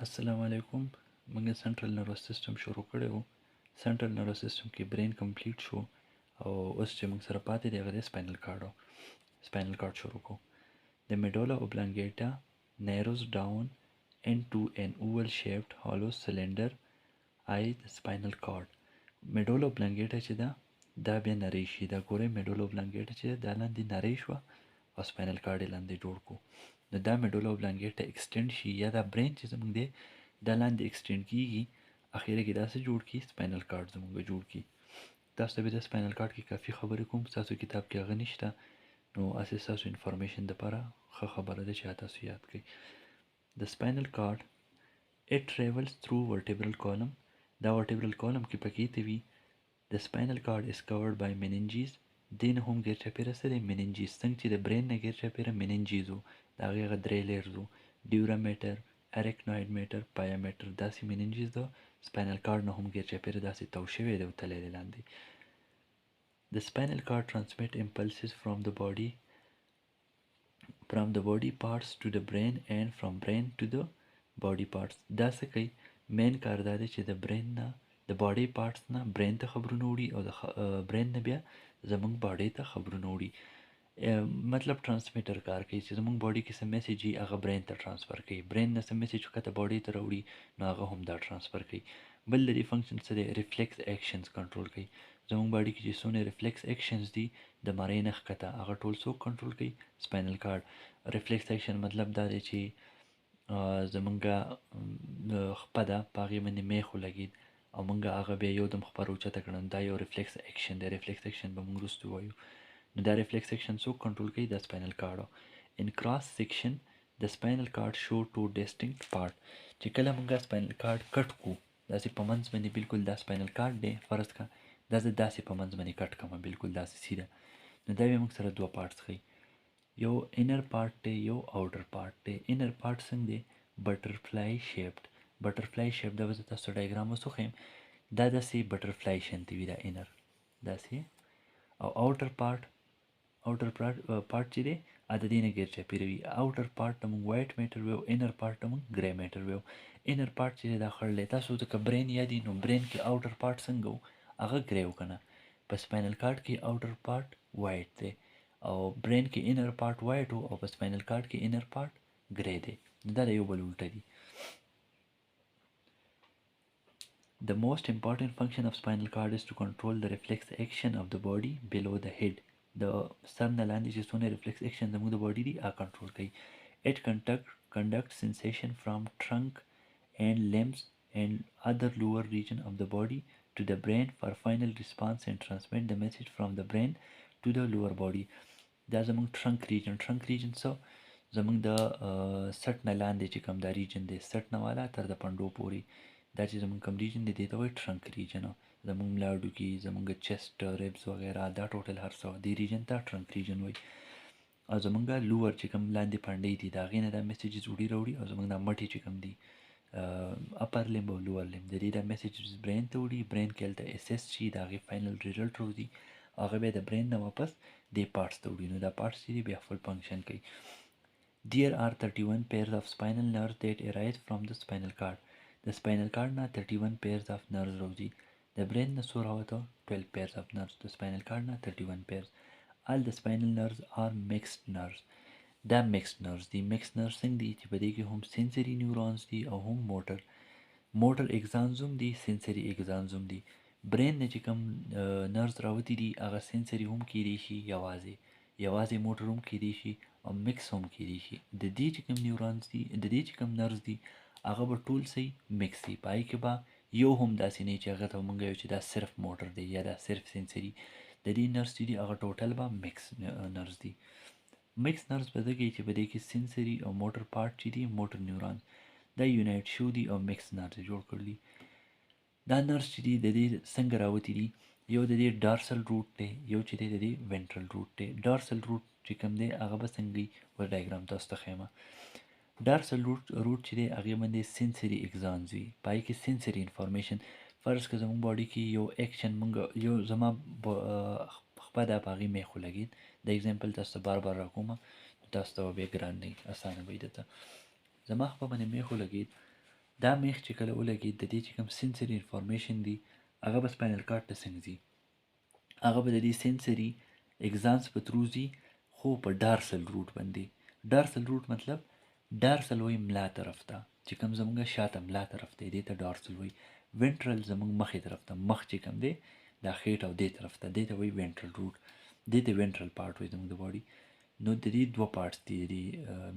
السلام علیکم. موږ سنټرل نروس سیستم شروع کړی وو. سنټرل نروس سیستم کې برین کمپلیټ شو او اوس چې موږ سره پاتې دی هغه د سپاینل کارډ و. سپاینل کارډ شروع کو. د میډولا اوبلانګیټا narrows down into an oval shaped hollow cylinder ای د سپاینل کارډ. میډولا اوبلانګیټا چې دا بیا نری شي. دا ګورئ میډولا اوبلانګیټا چې دا لاندې نری شوه او سپاینل کارډ یې لاندې جوړ کو. نو دا میډولا اوبلانګیټا ایکسټینډ شي یا دا برین چې زموږ دی دا لاندې ایکسټینډ کیږي، اخیره کې داسې جوړ کی سپاینل کارډ زموږ جوړ کی. تاسو ته به د سپاینل کارډ کې کافي خبرې کوم، تاسو کتاب کې هغه نشته، نو اسې تاسو انفارمیشن دپاره ښه خبره ده چې تاسو یاد کړئ. د سپاینل کارډ it travels through vertebral column. دا vertebral column کې پکې ته وي. The spinal cord is covered by meninges. دین هم غیر چاپیره سره meninges څنګه چې د برین نه غیر چاپیره meninges وو، د هغې هغه درې لیرز وو: ډیورامټر، ارکنوید میټر، پایامیټر. داسې meninges د سپاینل کارډ نه هم غیر چاپیره داسې تاو شوی دی او تللی دی لاندې. The spinal cord transmit impulses from the body parts to the brain and from brain to the body parts. دا څه کوي؟ مین کار دا دی چې د برین نه د باډي پارټس نه برین ته خبرونه وړي او د برین نه بیا زموږ باډي ته خبرونه وړي. مطلب ترانسمیټر کار کوي چې زموږ باډي کې څه میسیج وي هغه برین ته ټرانسفر کوي، برین نه څه میسیج ښکته باډي ته راوړي نو هغه هم دا ټرانسفر کوي. بل د دې فنکشن څه دی؟ ریفلیکس ایکشنز کنټرول کوي. زموږ باډي کې چې څونه ریفلیکس ایکشنز دي د مرۍ نه ښکته هغه ټول څوک کنټرول کوي؟ سپاینل کارډ. ریفلیکس ایکشن مطلب دا دی چې زمونږه خپه ده په هغې باندې میخ ولګېد او موږ هغه بیا یو دم خپه راوچته کړه، دا یو ریفلیکس ایکشن دی. ریفلیکس ایکشن به موږ وروسته ووایو. نو دا ریفلیکس ایکشن څوک کنټرول کوي؟ دا سپاینل کارډ. ان کراس سیکشن د سپاینل کارډ شو ټو ډسټینکټ پارټ. چې کله موږ سپاینل کارډ کټ کو داسې په منځ باندې بالکل دا سپاینل کارډ دی فرض کا دا زه داسې په منځ باندې کټ کړم بالکل داسې سیده، نو دا بیا موږ سره دوه پارټس ښیي. یو انر پارټ دی یو آوټر پارټ دی. انر پارټ څنګه دی؟ بټرفلای شیپډ. بټرفلای شیپ دا به زه تاسو ډایګرام اوس وښیم. دا داسې بټرفلای شانتې وي دا انر داسې، او آوټر پارټ چې دی د دې نه غیر چاپیره وي. آوټر پارټ ته موږ وایټ میټر ویو، انر پارټ ته موږ ګری میټر ویو. انر پارټ چې دی دا خړلی، تاسو ته که برین یادي نو برین کې آوټر پارټ څنګه و؟ هغه ګری و که نه. په سپاینل کارډ کې آوټر پارټ وایټ دی او برین کې انر پارټ وایټ و او په سپاینل کارډ کې انر پارټ ګری دی. دا د یو بل الټه دي. The most important function of spinal cord is to control the reflex action of the body below the head. د سر نه لاندې چې څونه ریفلیکس ایکشن زموږ د باډي دي هغه کنټرول کوي. It conducts sensation from trunk and limbs and other lower region of the body to the brain for final response and transmit the message from the brain to the lower body. دا زموږ ټرنک ریجن څه زموږ د سټ نه لاندې چې کوم دا ریجن دی، سټ نه والا تر د پنډو پورې دا چې زموږ کوم ریجن دی دې ته وایي ټرنک ریجن. زموږ ملا هډوکي، زموږ چیسټ، ریبس وغیره دا ټوټل هر څه دې ریجن ته ټرنک ریجن وایي. او زموږ لوور چې کوم لاندې پنډۍ دي د هغې نه دا میسیجز وړي راوړي او زموږ دا مټې چې کوم دي اپر لمب او لوور لمب د دې دا میسیجز برین ته وړي، برین کې هلته اسیس شي د هغې فاینل ریزلټ راوځي، هغه بیا د برین نه واپس دې پارټس ته وړي. نو دا پارټس چې دي بیا خپل فنکشن کوي. There are 31 pairs of spinal nerves that arise from the spinal cord. د سپاینل کارډ نه 31 pairs of nerves راوځي. د برین نه څو راوته؟ 12 pairs of nerves. د سپاینل کارډ نه 31 pairs. All the spinal nerves are mixed nerves. دا mixed nerves دي. mixed nerves څنګه دي؟ چې په دې کې هم sensory neurons دي او هم موټر اگزانز هم دي، سنسري اگزانز هم دي. برین نه چې کوم نرز راوتي دي هغه سنسري هم کیدی شي، یوازې موټر هم کیدی شي او مکس هم کیدی شي. د دې چې کوم نیورونز دي، د دې چې کوم نرز دي هغه به ټول سي مکس دي. پای کې به یو هم داسې نه چې هغه ته مونږ وایو چې دا صرف موټر دی یا دا صرف سنسري. د دې نرز چې دي هغه ټوټل به مکس نرز دي. مکس نرز به ځکه چې په دې کې سنسري او موټر پارټ چې دي موټر نیورونز دا یونایټ شو دي او مکس نرز جوړ کړل. دا نرز چې دي د دې څنګه راوتي دي؟ یو د دې ډارسل روټ دی، یو چې دی د دې وینټرل روټ دی. ډارسل روټ چې کوم دی هغه به څنګه و ډایګرام تاسو ته ښیمه. ډارسل روټ چې دی هغې باندې سنسري اگزانز وي، پای کې سنسري انفارمیشن. فرض که زموږ باډي کې یو ایکشن مونږ یو زما خپه ده په هغې میخ ولګېد، د اگزامپل تاسو ته بار راکومه تاسو ته به بیا ګران نه وي، اسانه به وي درته. زما خپه باندې میخ ولګېد دا میخ چې کله ولګي د دې چې کوم سنسري انفارمیشن دی هغه به سپاینل کارډ ته څنګه ځي، هغه به د دې سنسري اگزانس په ترو ځي خو په ډارسل روټ باندې. ډارسل روټ مطلب ډارسل وایي ملا طرف ته، چې کوم زمونږ شاته ملا طرف ته دې ته ډارسل وایي. وینټرل زمونږ مخې طرف ته، مخ چې کوم دی دا خېټه او دې طرف ته، دې ته وایي وینټرل روټ، دې ته وینټرل پارټ وایي زمونږ د باډي. نو د دې دوه پارټس دي د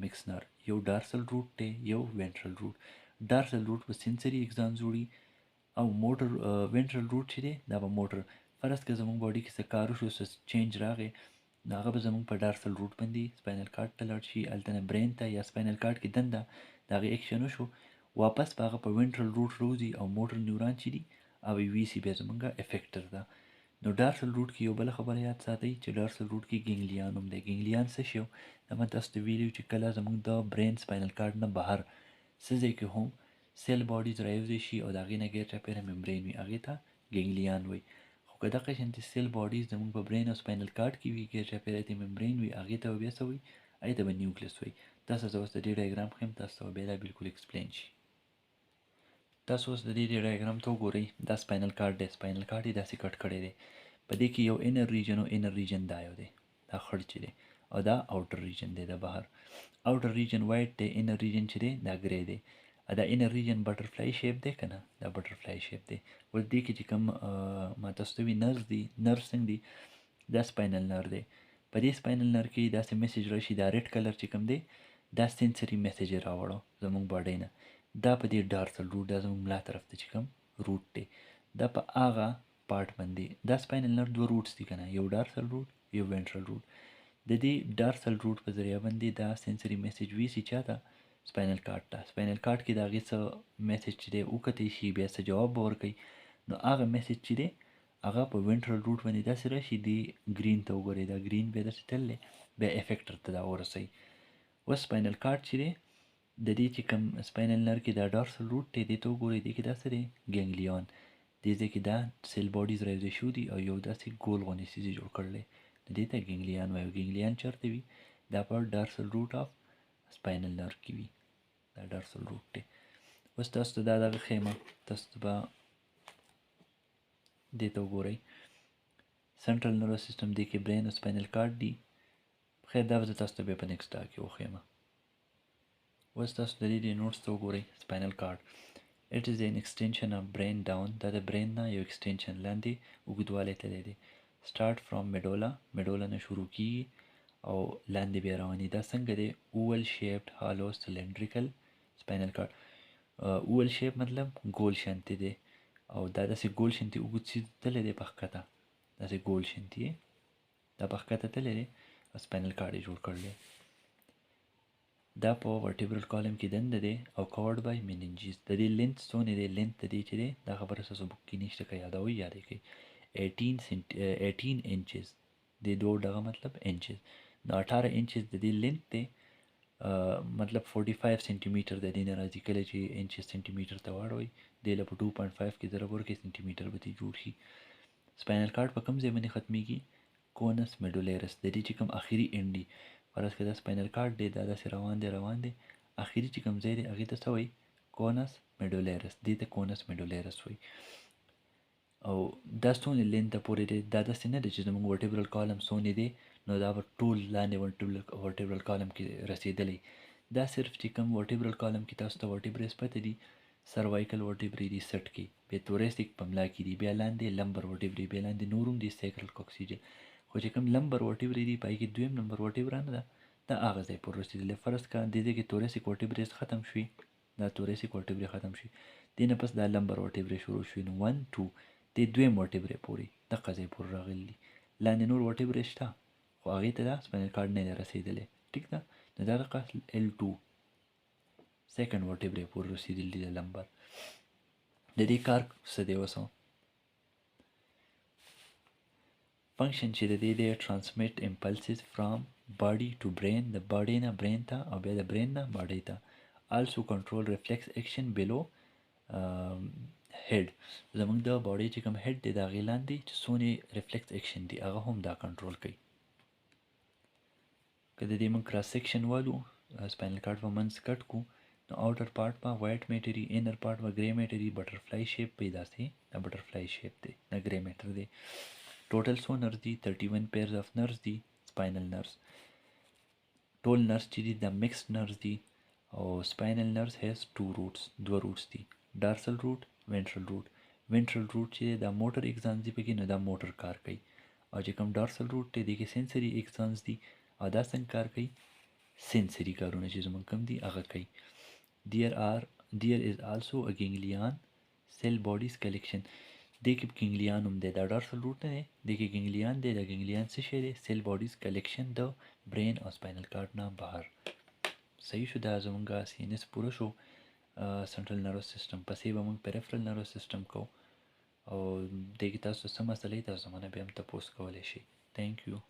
مکس نر، یو ډارسل روټ دی یو وینټرل روټ. ډارسل روټ په سنسري اگزان جوړي او موټر وینټرل روټ چې دی دا به موټر. فرض که زمونږ باډي کې څه کار وشو، څه چینج راغی، نو هغه به زمونږ په ډارسل روټ باندې سپاینل کارډ ته لاړ شي، هلته نه برین ته یا سپاینل کارډ کې دنده د هغې ایکشن وشو، واپس به هغه په وینټرل روټ روځي او موټر نیوران چې دي او وي سي بیا زمونږ افیکټر ده. نو ډارسل روټ کې یو بله خبره یاد ساتئ چې ډارسل روټ کې ګینګلیان هم دی. ګینګلیان څه شی و؟ دا ما تاسو ته ویلي چې کله زمونږ د برین سپاینل کارډ نه بهر څه ځای کې هم سیل باډیز رایوځای شي او د هغې نه غیر چاپېره ممبرین وي، هغې ته ګینګلیان وایي. خو که دغه شانتې سیل باډیز زمونږ په برین او سپاینل کارډ کې وي، غیر چاپېره یې ممبرین وي، هغې ته به بیا څه وایي؟ هغې ته به نیوکلیس وایي. تاسو زه اوس د دې ډایګرام ښیم، تاسو ته به بیا دا بلکل ایکسپلین شي. تاسو اوس د دې ډایګرام ته وګورئ، دا سپاینل کارډ دی، سپاینل کارډ یې داسې کټ کړی دی. په دې کې یو انر ریجن او انر ریجن دا یو دی، دا خړ چې دی، او دا آوټر ریجن دی د بهر. آوټر ریجن وایټ دی، انر ریجن چې دی دا ګری دی. دا انر ریجن بټرفلای شیپ دی که نه، دا بټرفلای شیپ دی. اوس دې کې چې کوم ما تاسو ته وي نرس دی، نرس څنګه دی؟ دا سپاینل نر دی. په دې سپاینل نر کې داسې میسیج راشي، دا ریډ کلر چې کوم دی دا سنسري میسیج یې راوړو زمونږ باډۍ نه، دا په دې ډارسل روټ، دا زمونږ ملا طرف ته چې کوم روټ دی دا په هغه پارټ باندې. دا سپاینل نر دوه روټس دي که نه، یو ډارسل روټ یو وینټرل روټ. د دې ډارسل روټ په ذریعه باندې دا سنسري میسیج ویسي چاته؟ سپاینل کارډ ته. سپاینل کارډ کې د هغې څه میسیج چې دی وکتی شي، بیا څه جواب به ورکوي. نو هغه میسیج چې دی هغه په وینټرل روټ باندې داسې راشي، دی ګرین ته وګورئ، دا ګرین بیا داسې تللی بیا افیکټر ته دا ورسوي. اوس سپاینل کارډ چې دی د دې چې کوم سپاینل نر کې دا ډارسل روټ دی، دې ته وګورئ، دې کې دا څه دی؟ ګینګلیون. دې ځای کې دا سیل باډیز رایوځای شوي دي او یو داسې ګول غوندې څیز یې جوړ کړلی، دې ته ګینګلیان وایي. ګینګلیان چېرته وي؟ دا په ډارسل روټ آف سپاینل نر کې وي، دا ډارسل روټ دی. اوس تاسو ته دا دغه ښیمه، تاسو ته به دې ته وګورئ، سنټرل نروس سیسټم دې کې برین او سپاینل کارډ دي. خیر دا به زه تاسو ته بیا په نیکسټ ډا کې وښیمه. اوس تاسو د دې نوټس ته وګورئ. سپاینل کارډ اټ از ان ایکسټینشن اف برین ډاون، دا د برین نه یو ایکسټینشن لاندې اوږدوالی تللی دی. سټارټ فرام میډولا، میډولا نه شروع کیږي او لاندې بیا رواني. دا څنګه دی؟ اوول شیپډ هالو سلنډریکل سپاینل کارډ. اوول شیپ مطلب ګول شانتې دی او دا داسې ګول شانتې اوږد څیز تللی دی په ښکته، داسې ګول شانتې دا په ښکته تللی دی او سپاینل کارډ یې جوړ کړلی. دا په ورټیبرل کالم کې دنده دی او کورډ بای میننجز. د دې لینت څونه دی؟ لینت د دې چې دی دا خبره ستاسو بک کې نشته، که یادوئ یاد یې کړئ. 18 انچز، د دوه ډغه مطلب انچز. نو 18 انچز د دې لینت دی، مطلب 45 سنټي میټر د دې نه راځي. کله چې انچز سنټي میټر ته واړوئ دې له په 2.5 کې ضرب ورکړئ، سنټي میټر به دې جوړ شي. سپاینل کارډ په کوم ځای باندې ختمیږي؟ کونس میډولیرس، د دې چې کوم آخري انډ دی. فرض که دا سپاینل کارډ دی دا داسې روان دی آخري چې کوم ځای دی هغې ته څه وایي؟ کونس میډولیرس، دې ته کونس میډولیرس وایي. او دا څونه لینته پورې دی؟ دا داسې نه دی چې زموږ ورټیبرل کالم څونه دی نو دا به ټول لاندې ورټیبرل کالم کې رسېدلی. دا صرف چې کوم ورټیبرل کالم کې تاسو ته ورټیبریز پته دي، سروایکل ورټیبرې دي سټ کې، بیا توریسیک په ملا کې دي، بیا لاندې لمبر ورټیبرې، بیا لاندې نور هم دي سیکرل کوکسیجل. خو چې کوم لمبر ورټیبرې دي پای کې دویم نمبر ورټیبره نه ده، دا هغه ځای پورې رسېدلی. فرض کړه دې ځای کې توریسیک ورټیبریز ختم شوي، دا توریسیک ورټیبرې ختم شي، دې نه پس دا لمبر ورټیبرې شروع شوي. نو 1 2 دې دویم ورټیبرې پورې دغه ځای پورې راغلي دي. لاندې نور ورټیبرې شته خو هغې ته دا سپاینل کارډ نه دی رسېدلی، ټیک ده. نو دا دغه L2 سیکنډ ورټیبرې پورې رسېدلي دي د لمبر. د دې کار څه دی؟ اوس فنکشن چې د دې دی ټرانسمیټ امپلسز فرام باډي ټو برین، د باډۍ نه برین ته او بیا د برین نه باډۍ ته. آلسو کنټرول ریفلیکس ایکشن بلو هیډ، زموږ د باډۍ چې کوم هیډ دی د هغې لاندې چې څونې ریفلیکس ایکشن دي هغه هم دا کنټرول کوي. که د دې موږ کراس سیکشن والو، سپاینل کارډ په منځ کټ کړو، نو outer part में white matter ही, inner part में grey matter ही, butterfly shape पे दासे द butterfly shape दे द grey matter दे। टोटल सो नर्स दी 31 पेयर्स ऑफ नर्स दी स्पाइनल नर्स। टोल नर्स ची द मिक्स्ड नर्स दी और spinal nerves has two roots, दो रूट्स दी, dorsal root ventral root. Ventral root ची द मोटर एक्सांस दी पे की द मोटर कार कई और जेकम डार्सल रूट ते देखिए सेंसरी एक्सांस दी और दासन कार कई सेंसरी कारों चीज़ में कम दी आगा कई। There is also a ganglion cell bodies collection. देखिए ganglion दे द dorsal root ने देखिए ganglion दे द ganglion से शेरे cell bodies collection the brain और spinal cord ना बाहर सही शुदा जमंगा सीनस पूरा शो सेंट्रल नर्वस सिस्टम पसे बमंग पेरिफेरल नर्वस सिस्टम को और देखिए तासो समझ ले तासो मने भी हम तपोस कवले शी। Thank you.